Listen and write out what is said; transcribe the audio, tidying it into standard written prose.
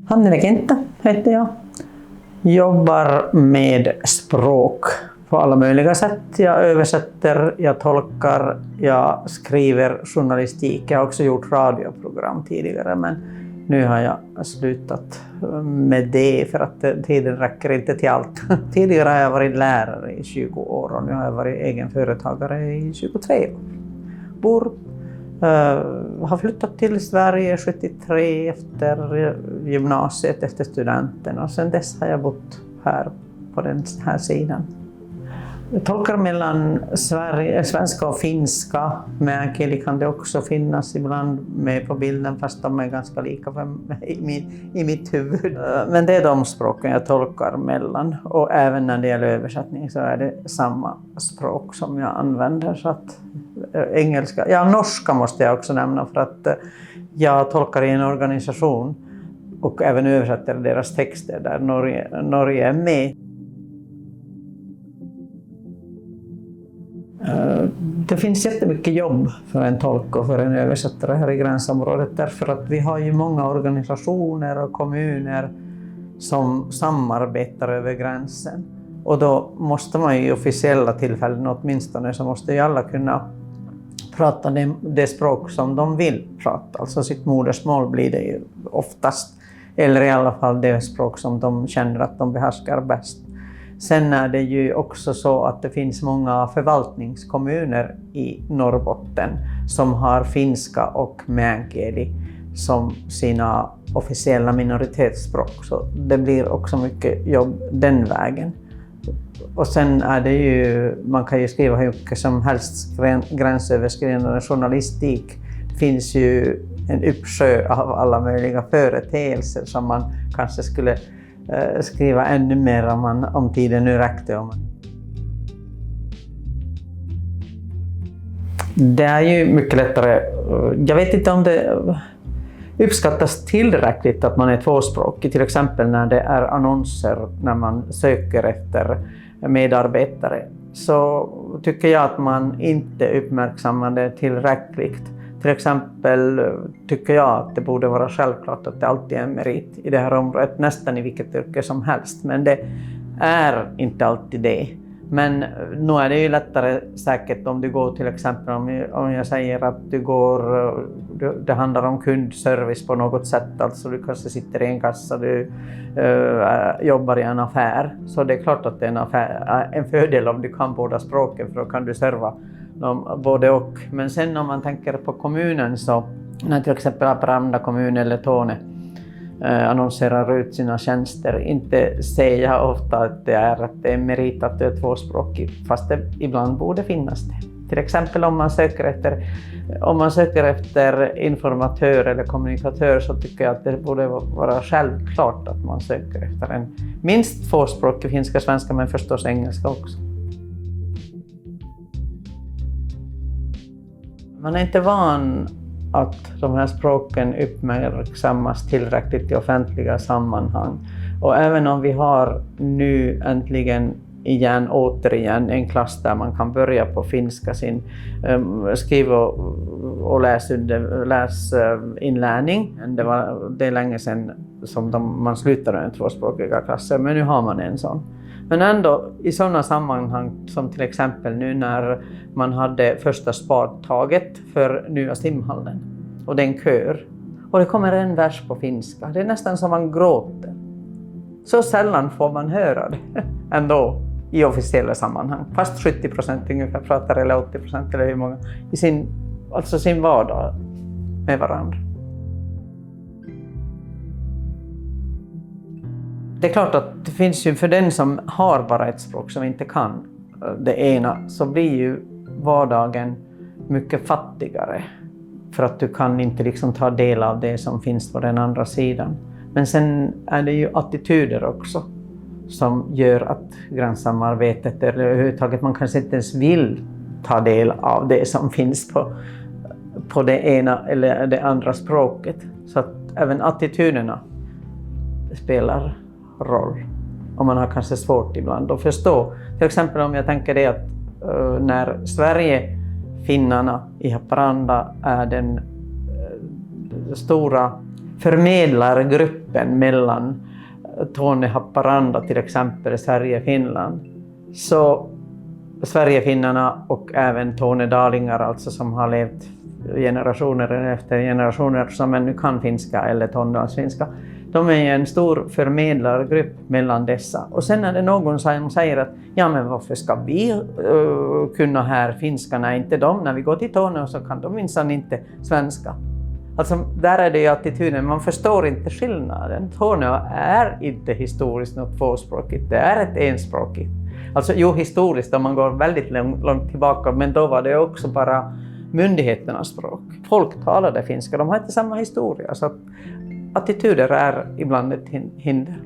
Hannele Kenta heter jag. Jobbar med språk på alla möjliga sätt. Jag översätter, jag tolkar, jag skriver journalistik. Jag har också gjort radioprogram tidigare, men nu har jag slutat med det för att tiden räcker inte till allt. Tidigare har jag varit lärare i 20 år och nu har jag varit egenföretagare i 23 år. Har flyttat till Sverige 73 efter gymnasiet, efter studenten, och sen dess har jag bott här på den här sidan. Jag tolkar mellan svenska och finska. Meänkieli kan det också finnas ibland med på bilden, fast de är ganska lika i mitt huvud. Men det är de språken jag tolkar mellan, och även när det gäller översättning så är det samma språk som jag använder. Så att engelska, ja, norska måste jag också nämna, för att jag tolkar i en organisation och även översätter deras texter där Norge är med. Det finns jättemycket jobb för en tolk och för en översättare här i gränsområdet, därför att vi har ju många organisationer och kommuner som samarbetar över gränsen. Och då måste man ju i officiella tillfällen åtminstone, så måste ju alla kunna prata det språk som de vill prata. Alltså sitt modersmål blir det ju oftast, eller i alla fall det språk som de känner att de behärskar bäst. Sen är det ju också så att det finns många förvaltningskommuner i Norrbotten som har finska och meänkieli som sina officiella minoritetsspråk. Så det blir också mycket jobb den vägen. Och sen är det ju, man kan ju skriva hur mycket som helst gränsöverskridande journalistik. Det finns ju en uppsjö av alla möjliga företeelser som man kanske skulle skriva ännu mer om tiden nu räckte. Det är ju mycket lättare. Jag vet inte om det uppskattas tillräckligt att man är tvåspråkig, till exempel när det är annonser, när man söker efter medarbetare, så tycker jag att man inte uppmärksammar det tillräckligt. Till exempel tycker jag att det borde vara självklart att det alltid är en merit i det här området, nästan i vilket yrke som helst, men det är inte alltid det. Men nu är det ju lättare säkert om du går, till exempel om jag säger att det handlar om kundservice på något sätt, alltså du kanske sitter i en kassa, du jobbar i en affär, så det är klart att det är en fördel om du kan båda språken, för då kan du serva både och. Men sen om man tänker på kommunen, så när till exempel Haparanda kommun eller Torne annonserar ut sina tjänster, inte ser jag ofta att det är merit att du är tvåspråkig, fast det ibland borde finnas det. Till exempel om man söker efter informatör eller kommunikatör, så tycker jag att det borde vara självklart att man söker efter en minst tvåspråkig finska, svenska, men förstås engelska också. Man är inte van att de här språken uppmärksammas tillräckligt i offentliga sammanhang. Och även om vi har nu äntligen återigen en klass där man kan börja på finska sin skriv- och läsinlärning. Det är länge sedan som man slutade en tvåspråkiga klasser, men nu har man en sån. Men ändå i sådana sammanhang som till exempel nu när man hade första spadtaget för nya simhallen och den kör, och det kommer en vers på finska, det är nästan som man gråter. Så sällan får man höra det ändå i officiella sammanhang, fast 70% ungefär pratar, eller 80% eller hur många, i sin vardag med varandra. Det är klart att det finns ju, för den som har bara ett språk som inte kan det ena, så blir ju vardagen mycket fattigare, för att du kan inte liksom ta del av det som finns på den andra sidan. Men sen är det ju attityder också som gör att gränssamarbetet, eller överhuvudtaget man kanske inte ens vill ta del av det som finns på det ena eller det andra språket. Så att även attityderna spelar roll. Och man har kanske svårt ibland att förstå. Till exempel om jag tänker det att när Sverige, finnarna i Haparanda är den stora förmedlargruppen mellan Torne-Haparanda till exempel Sverige-Finland, så Sverigefinnarna och även tornedalingar, alltså som har levt generationer efter generationer som ännu kan finska eller tornedalsfinska, de är en stor förmedlargrupp mellan dessa. Och sen är det någon som säger att ja, men varför ska vi kunna här finska när inte de, när vi går till Torneå så kan de minsann inte svenska. Alltså där är det ju attityden, man förstår inte skillnaden. Torneå är inte historiskt något tvåspråkigt, det är ett enspråkigt. Alltså jo, historiskt om man går väldigt långt tillbaka, men då var det också bara myndigheternas språk. Folk talade finska, de har inte samma historia, så attityder är ibland ett hinder.